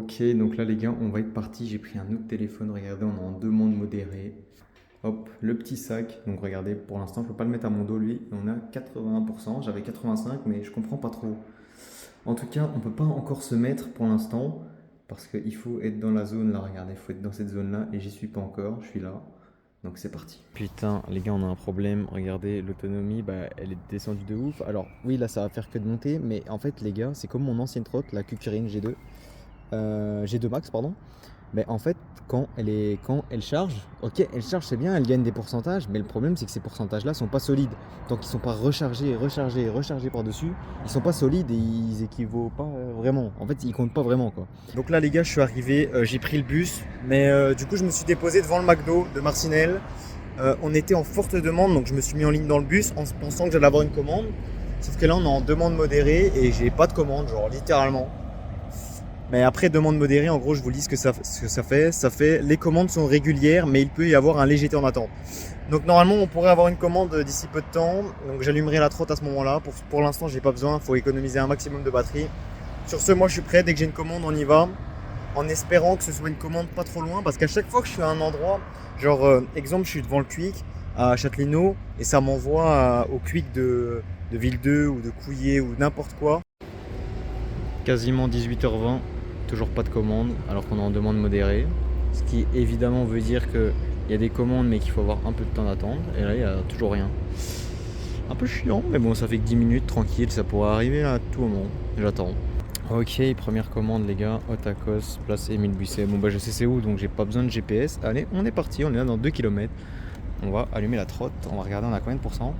Ok, donc là les gars, on va être parti. J'ai pris un autre téléphone. Regardez, on est en demande modérée. Hop, le petit sac. Donc regardez, pour l'instant, je peux pas le mettre à mon dos lui. On a 81%. J'avais 85, mais je comprends pas trop. En tout cas, on peut pas encore se mettre pour l'instant parce qu'il faut être dans la zone là. Regardez, il faut être dans cette zone là et j'y suis pas encore. Je suis là. Donc c'est parti. Putain, les gars, on a un problème. Regardez, l'autonomie, bah, elle est descendue de ouf. Alors, oui, là, ça va faire que de monter. Mais en fait, les gars, c'est comme mon ancienne trotte, la Kukirin G2. G2 Max, pardon. Mais en fait, quand elle charge, ok, elle charge, c'est bien, elle gagne des pourcentages. Mais le problème, c'est que ces pourcentages-là sont pas solides. Donc, ils sont pas rechargés, rechargés, rechargés par-dessus. Ils sont pas solides et ils équivaut pas vraiment. En fait, ils comptent pas vraiment, quoi. Donc là, les gars, je suis arrivé, j'ai pris le bus. Mais du coup, je me suis déposé devant le McDo de Marcinelle. On était en forte demande, donc je me suis mis en ligne dans le bus en pensant que j'allais avoir une commande. Sauf que là, on est en demande modérée et j'ai pas de commande, genre littéralement. Mais après demande modérée, en gros, je vous lis ce que ça fait. Ça fait les commandes sont régulières, mais il peut y avoir un léger temps en attente. Donc normalement, on pourrait avoir une commande d'ici peu de temps. Donc j'allumerai la trotte à ce moment-là. Pour l'instant, j'ai pas besoin. Il faut économiser un maximum de batterie. Sur ce, moi, je suis prêt. Dès que j'ai une commande, on y va. En espérant que ce soit une commande pas trop loin, parce qu'à chaque fois que je suis à un endroit, genre exemple, je suis devant le Quick à Châtelineau et ça m'envoie au Quick de Ville 2 ou de Couillé ou n'importe quoi. Quasiment 18h20, toujours pas de commande alors qu'on est en demande modérée. Ce qui évidemment veut dire qu'il y a des commandes mais qu'il faut avoir un peu de temps d'attente. Et là il n'y a toujours rien. Un peu chiant, mais bon, ça fait que 10 minutes tranquille, ça pourrait arriver à tout moment. J'attends. Ok, première commande les gars, Otakos, place Émile Buisset. Bon bah je sais c'est où donc j'ai pas besoin de GPS. Allez, on est parti, on est là dans 2 km. On va allumer la trotte, on va regarder on a combien de pourcents.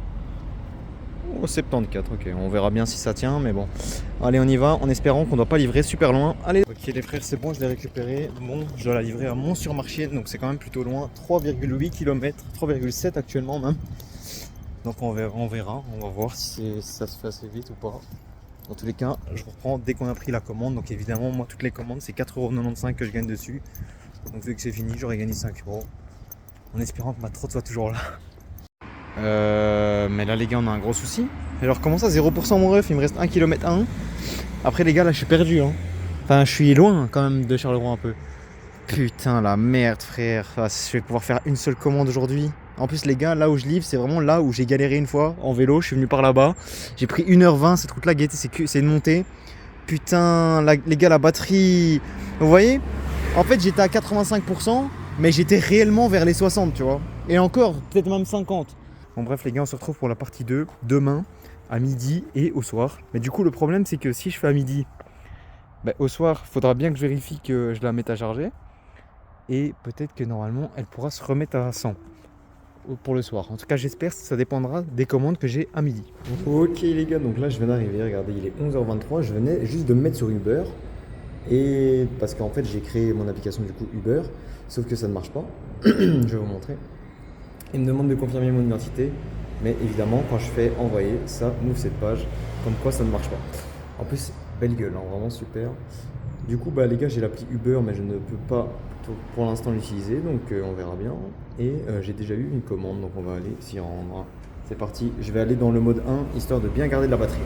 Oh, 74, ok, on verra bien si ça tient, mais bon. Allez, on y va, en espérant qu'on ne doit pas livrer super loin. Allez. Ok, les frères, c'est bon, je l'ai récupéré. Bon, je dois la livrer à Mont-sur-Marchienne, donc c'est quand même plutôt loin. 3,8 km, 3,7 actuellement même. Donc on verra, on va voir si ça se fait assez vite ou pas. Dans tous les cas, je reprends dès qu'on a pris la commande. Donc évidemment, moi, toutes les commandes, c'est 4,95€ que je gagne dessus. Donc vu que c'est fini, j'aurais gagné 5€. En espérant que ma trotte soit toujours là. Mais là les gars on a un gros souci. Alors comment ça 0% mon ref, il me reste 1 km 1. Après les gars là je suis perdu hein. Enfin je suis loin quand même de Charleroi un peu. Putain la merde frère, je vais pouvoir faire une seule commande aujourd'hui. En plus les gars là où je livre c'est vraiment là où j'ai galéré une fois en vélo, je suis venu par là-bas. J'ai pris 1h20 cette route là Gaëté c'est une montée. Putain les gars la batterie. Vous voyez. En fait j'étais à 85% mais j'étais réellement vers les 60 tu vois. Et encore peut-être même 50. Bon bref les gars on se retrouve pour la partie 2 demain à midi et au soir. Mais du coup le problème c'est que si je fais à midi, au soir il faudra bien que je vérifie que je la mette à charger. Et peut-être que normalement elle pourra se remettre à 100 pour le soir. En tout cas j'espère, ça dépendra des commandes que j'ai à midi. Ok les gars, donc là je viens d'arriver, regardez il est 11h23, je venais juste de me mettre sur Uber. Et parce qu'en fait j'ai créé mon application du coup Uber, sauf que ça ne marche pas. Je vais vous montrer. Il me demande de confirmer mon identité, mais évidemment, quand je fais envoyer, ça m'ouvre cette page, comme quoi ça ne marche pas. En plus, belle gueule, hein, vraiment super. Du coup, les gars, j'ai l'appli Uber, mais je ne peux pas pour l'instant l'utiliser, donc on verra bien. Et j'ai déjà eu une commande, donc on va aller s'y rendre. C'est parti, je vais aller dans le mode 1, histoire de bien garder de la batterie.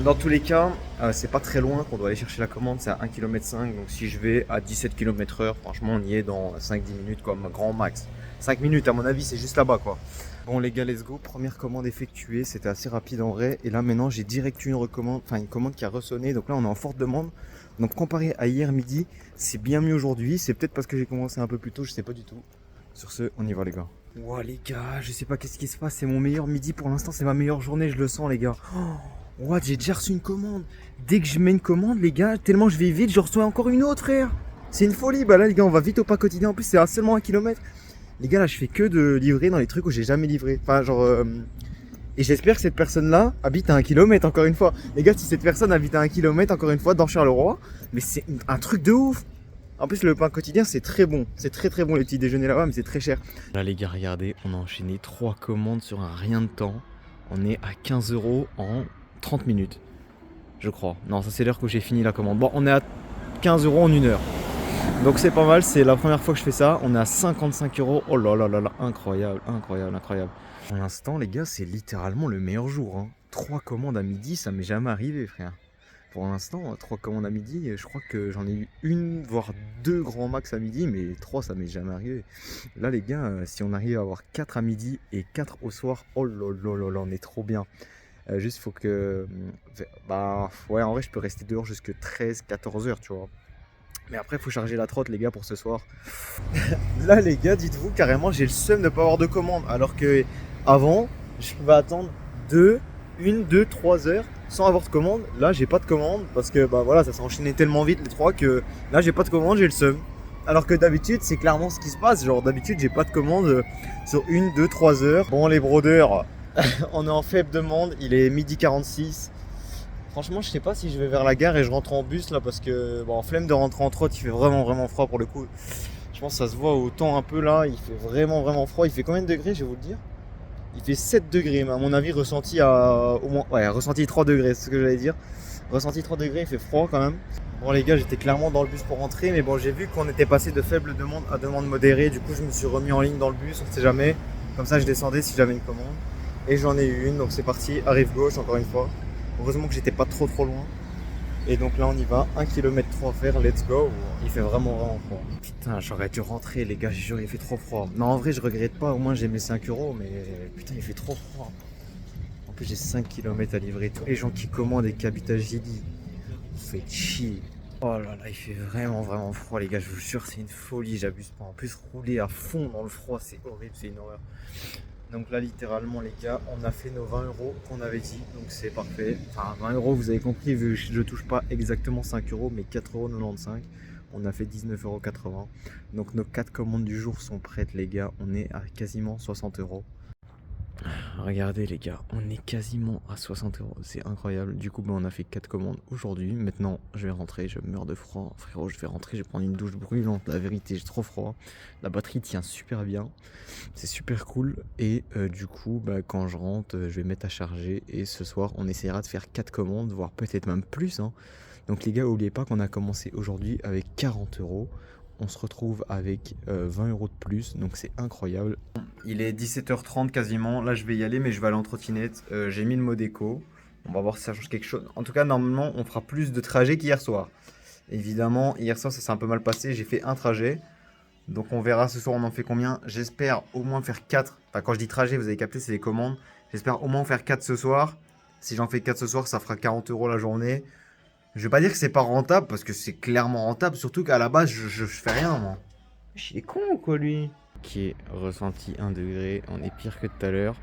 Dans tous les cas, c'est pas très loin qu'on doit aller chercher la commande, c'est à 1,5 km, donc si je vais à 17 km/h, franchement on y est dans 5-10 minutes comme grand max. 5 minutes à mon avis, c'est juste là-bas quoi. Bon les gars, let's go, première commande effectuée, c'était assez rapide en vrai. Et là maintenant j'ai direct une commande qui a ressonné, donc là on est en forte demande. Donc comparé à hier midi, c'est bien mieux aujourd'hui, c'est peut-être parce que j'ai commencé un peu plus tôt, je sais pas du tout. Sur ce, on y va les gars. Ouah les gars, je sais pas qu'est-ce qui se passe, c'est mon meilleur midi pour l'instant, c'est ma meilleure journée, je le sens les gars. Oh, what, j'ai déjà reçu une commande. Dès que je mets une commande les gars, tellement je vais vite, je reçois encore une autre frère. C'est une folie, là les gars, on va vite au pas quotidien, en plus c'est à seulement 1 km. Les gars là je fais que de livrer dans les trucs où j'ai jamais livré. Enfin genre et j'espère que cette personne là habite à 1 km encore une fois. Les gars si cette personne habite à 1 km encore une fois dans Charleroi, mais c'est un truc de ouf. En plus le pain quotidien c'est très bon. C'est très très bon les petits déjeuners là-bas mais c'est très cher. Là les gars regardez, on a enchaîné 3 commandes sur un rien de temps. On est à 15€ en 30 minutes. Je crois. Non ça c'est l'heure que j'ai fini la commande. Bon on est à 15€ en 1 heure. Donc c'est pas mal, c'est la première fois que je fais ça. On est à 55€. Oh là là là là, incroyable, incroyable, incroyable. Pour l'instant, les gars, c'est littéralement le meilleur jour. 3 commandes à midi, ça m'est jamais arrivé, frère. Pour l'instant, 3 commandes à midi, je crois que j'en ai eu une, voire 2 grands max à midi, mais 3 ça m'est jamais arrivé. Là les gars, si on arrive à avoir 4 à midi et 4 au soir, oh là là là là, on est trop bien. Juste faut que... Bah ouais, en vrai je peux rester dehors jusque 13-14 heures, tu vois. Mais après il faut charger la trotte les gars pour ce soir. Là les gars, dites-vous carrément j'ai le seum de ne pas avoir de commande. Alors que avant, je pouvais attendre 1, 2, 3 heures sans avoir de commande. Là j'ai pas de commande parce que bah voilà, ça s'est enchaîné tellement vite les 3 que là j'ai pas de commande, j'ai le seum. Alors que d'habitude c'est clairement ce qui se passe. Genre d'habitude j'ai pas de commande sur 1, 2, 3 heures. Bon les brodeurs, on est en faible demande, il est 12h46. Franchement, je sais pas si je vais vers la gare et je rentre en bus là parce que bon, flemme de rentrer en trotte, il fait vraiment froid pour le coup. Je pense que ça se voit au temps un peu là, il fait vraiment froid. Il fait combien de degrés, je vais vous le dire? Il fait 7 degrés, mais à mon avis ressenti à au moins ressenti 3 degrés, c'est ce que j'allais dire. Ressenti 3 degrés, il fait froid quand même. Bon les gars, j'étais clairement dans le bus pour rentrer, mais bon, j'ai vu qu'on était passé de faible demande à demande modérée. Du coup, je me suis remis en ligne dans le bus, on sait jamais. Comme ça, je descendais si j'avais une commande. Et j'en ai eu une, donc c'est parti, à rive gauche encore une fois. Heureusement que j'étais pas trop loin. Et donc là on y va, 1 km 3 à faire, let's go. Il fait vraiment froid. Putain, j'aurais dû rentrer les gars, j'ai juré, il fait trop froid. Non en vrai je regrette pas, au moins j'ai mes 5 €, mais putain il fait trop froid. En plus j'ai 5 km à livrer, tous les gens qui commandent et qui habitent à Gilly, fait chier. Oh là là, il fait vraiment froid les gars, je vous jure c'est une folie, j'abuse pas. En plus rouler à fond dans le froid c'est horrible, c'est une horreur. Donc là littéralement les gars, on a fait nos 20 € qu'on avait dit, donc c'est parfait. Enfin 20 € vous avez compris, vu que je touche pas exactement 5 € mais 4,95 €. On a fait 19,80 €. Donc nos 4 commandes du jour sont prêtes les gars, on est à quasiment 60 €. Regardez les gars, on est quasiment à 60 €, c'est incroyable. Du coup on a fait 4 commandes aujourd'hui. Maintenant je vais rentrer, je meurs de froid. Frérot, je vais rentrer, je vais prendre une douche brûlante. La vérité, j'ai trop froid. La batterie tient super bien, c'est super cool. Et du coup quand je rentre, je vais mettre à charger. Et ce soir on essaiera de faire 4 commandes, voire peut-être même plus hein. Donc les gars, n'oubliez pas qu'on a commencé aujourd'hui avec 40 €. On se retrouve avec 20 € de plus, donc c'est incroyable. Il est 17h30 quasiment, là je vais y aller mais je vais aller en trottinette. J'ai mis le mode éco, on va voir si ça change quelque chose. En tout cas normalement on fera plus de trajets qu'hier soir. Évidemment hier soir ça s'est un peu mal passé, j'ai fait un trajet. Donc on verra ce soir on en fait combien. J'espère au moins faire 4, enfin quand je dis trajet vous avez capté c'est les commandes. J'espère au moins faire 4 ce soir. Si j'en fais 4 ce soir ça fera 40 € la journée. Je vais pas dire que c'est pas rentable, parce que c'est clairement rentable, surtout qu'à la base, je fais rien, moi. Il est con ou quoi, lui? Qui est ressenti 1 degré, on est pire que tout à l'heure.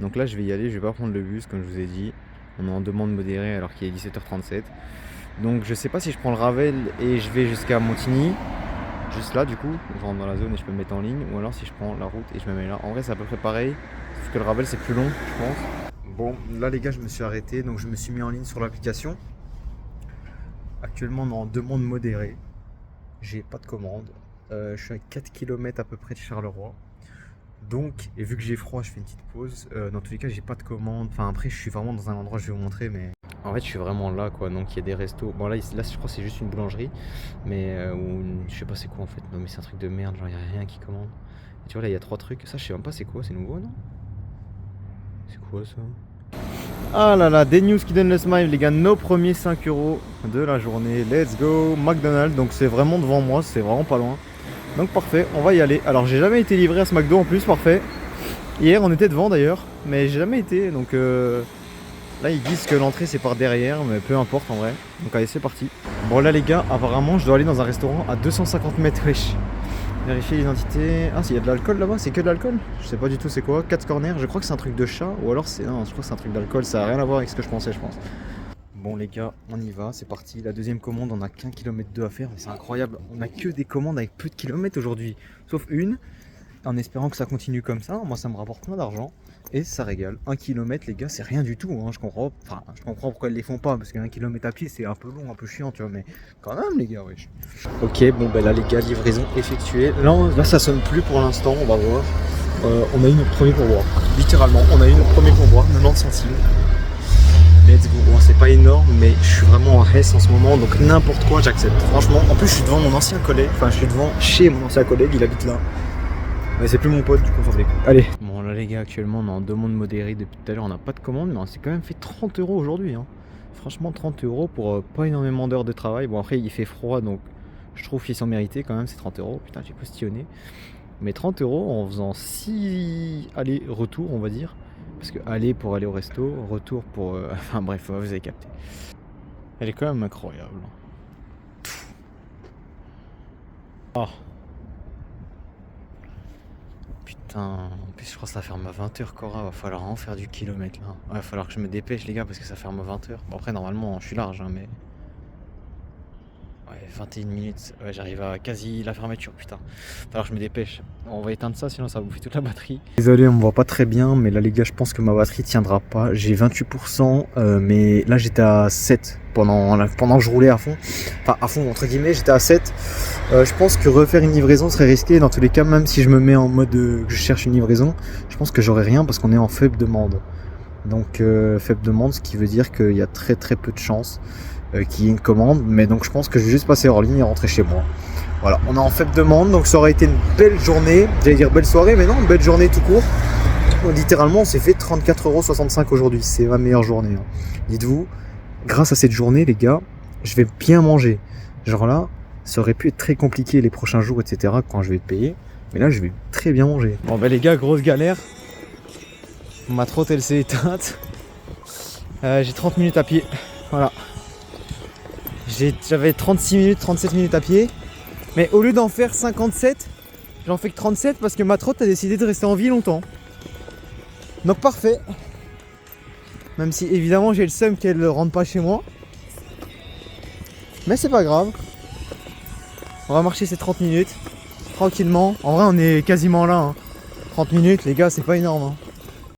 Donc là, je vais y aller, je vais pas prendre le bus, comme je vous ai dit. On est en demande modérée alors qu'il est 17h37. Donc je sais pas si je prends le Ravel et je vais jusqu'à Montigny. Juste là, du coup, je rentre dans la zone et je peux me mettre en ligne. Ou alors si je prends la route et je me mets là. En vrai, c'est à peu près pareil, sauf que le Ravel, c'est plus long, je pense. Bon, là, les gars, je me suis arrêté, donc je me suis mis en ligne sur l'application. Actuellement on est en demande modérée, j'ai pas de commande, je suis à 4 km à peu près de Charleroi. Donc, et vu que j'ai froid, je fais une petite pause. Dans tous les cas, j'ai pas de commande. Enfin, après, je suis vraiment dans un endroit, je vais vous montrer, mais en fait, je suis vraiment là, quoi. Donc, il y a des restos. Bon, là, je crois que c'est juste une boulangerie, mais je sais pas c'est quoi en fait. Non, mais c'est un truc de merde, genre, il y a rien qui commande. Et tu vois, là, il y a 3 trucs. Ça, je sais même pas c'est quoi, c'est nouveau, non? C'est quoi ça? Ah là là, des news qui donnent le smile, les gars. Nos premiers 5 € de la journée. Let's go, McDonald's. Donc c'est vraiment devant moi, c'est vraiment pas loin. Donc parfait, on va y aller. Alors j'ai jamais été livré à ce McDo en plus, parfait. Hier on était devant d'ailleurs, mais j'ai jamais été. Donc là ils disent que l'entrée c'est par derrière, mais peu importe en vrai. Donc allez, c'est parti. Bon là les gars, apparemment je dois aller dans un restaurant à 250 mètres, wesh. Vérifier l'identité. Ah, s'il y a de l'alcool là-bas, c'est que de l'alcool? Je sais pas du tout c'est quoi. 4 corners, je crois que c'est un truc de chat. Ou alors c'est. Non, je crois que c'est un truc d'alcool, ça a rien à voir avec ce que je pensais, je pense. Bon, les gars, on y va, c'est parti. La deuxième commande, on a qu'1 km 2 à faire, mais c'est incroyable. On a que des commandes avec peu de kilomètres aujourd'hui. Sauf une. En espérant que ça continue comme ça, moi ça me rapporte plein d'argent. Et ça régale. 1 km les gars, c'est rien du tout, hein. Je comprends pourquoi ils les font pas, parce qu'1 km à pied c'est un peu long, un peu chiant, tu vois, mais quand même les gars, wesh. Ok, bon ben là les gars, livraison effectuée. Là ça sonne plus pour l'instant, on va voir. On a eu notre premier pourboire, littéralement, on a eu notre premier pourboire, 90 centimes. Let's go. Bon, c'est pas énorme, mais je suis vraiment en reste en ce moment, donc n'importe quoi j'accepte. Franchement, en plus je suis devant mon ancien collègue, enfin je suis devant chez mon ancien collègue, il habite là. Mais c'est plus mon pote, du coup on s'en fait. Allez. Bon là les gars, actuellement on est en demande modérée depuis tout à l'heure, on n'a pas de commande, mais on s'est quand même fait 30 € aujourd'hui, hein. Franchement 30 € pour pas énormément d'heures de travail. Bon après il fait froid donc je trouve qu'ils sont mérités quand même ces 30 €. Putain j'ai postillonné. Mais 30 € en faisant 6 allers-retours on va dire. Parce que aller pour aller au resto, retour pour... Enfin bref, vous avez capté. Elle est quand même incroyable. Oh. Putain, en plus je crois que ça ferme à 20 h Cora, va falloir en faire du kilomètre là. Ouais, va falloir que je me dépêche les gars parce que ça ferme à 20 h. Bon après normalement je suis large hein, mais... Ouais 21 minutes, ouais, j'arrive à quasi la fermeture putain. Alors je me dépêche, on va éteindre ça sinon ça va bouffer toute la batterie. Désolé on me voit pas très bien mais là les gars je pense que ma batterie tiendra pas. J'ai 28% mais là j'étais à 7 pendant que je roulais à fond. Enfin à fond entre guillemets j'étais à 7. Je pense que refaire une livraison serait risqué dans tous les cas, même si je me mets en mode que je cherche une livraison. Je pense que j'aurai rien parce qu'on est en faible demande. Donc faible demande ce qui veut dire qu'il y a très peu de chances qu'il y ait une commande, mais donc je pense que je vais juste passer hors ligne et rentrer chez moi. Voilà, on est en faible demande, donc ça aurait été une belle journée, j'allais dire belle soirée, mais non, une belle journée tout court. Littéralement, on s'est fait 34,65 € aujourd'hui, c'est ma meilleure journée. Hein. Dites-vous, grâce à cette journée, les gars, je vais bien manger. Genre là, ça aurait pu être très compliqué les prochains jours, etc., quand je vais être payé, mais là, je vais très bien manger. Bon, bah les gars, grosse galère. Ma trotte, elle s'est éteinte. J'ai 30 minutes à pied, voilà. J'avais 36 minutes, 37 minutes à pied. Mais au lieu d'en faire 57, j'en fais que 37 parce que ma trotte a décidé de rester en vie longtemps. Donc parfait. Même si évidemment j'ai le seum qu'elle ne rentre pas chez moi. Mais c'est pas grave. On va marcher ces 30 minutes. Tranquillement. En vrai on est quasiment là. Hein. 30 minutes les gars c'est pas énorme. Hein.